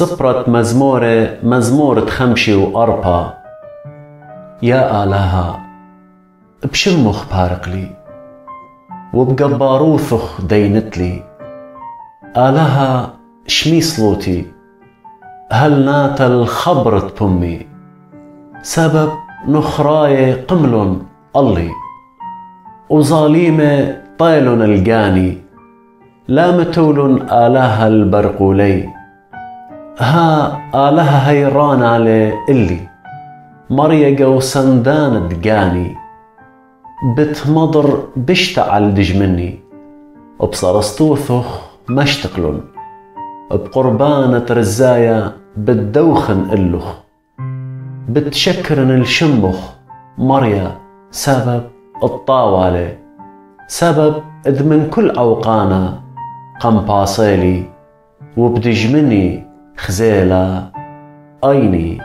صبرت مزمورة خمشي وأربا. يا آلها بشمخ بارقلي وبقباروثخ دينتلي. آلها شمي صلوتي هل نات الخبرت بمي. سبب نخراي قمل الله وظاليمة طيل الجاني. لا متول آلها البرقولي. ها آلها هيران على إلي مريقة وسندان دقاني. بتمضر بشتعل دجمني وبصرستوثخ مشتقلن. بقربانة رزايا بتدوخن إلخ. بتشكرن الشمخ مريا سبب الطاولة. سبب إذ من كل أوقانا قنباصيلي وبدجمني خزيلة أيني.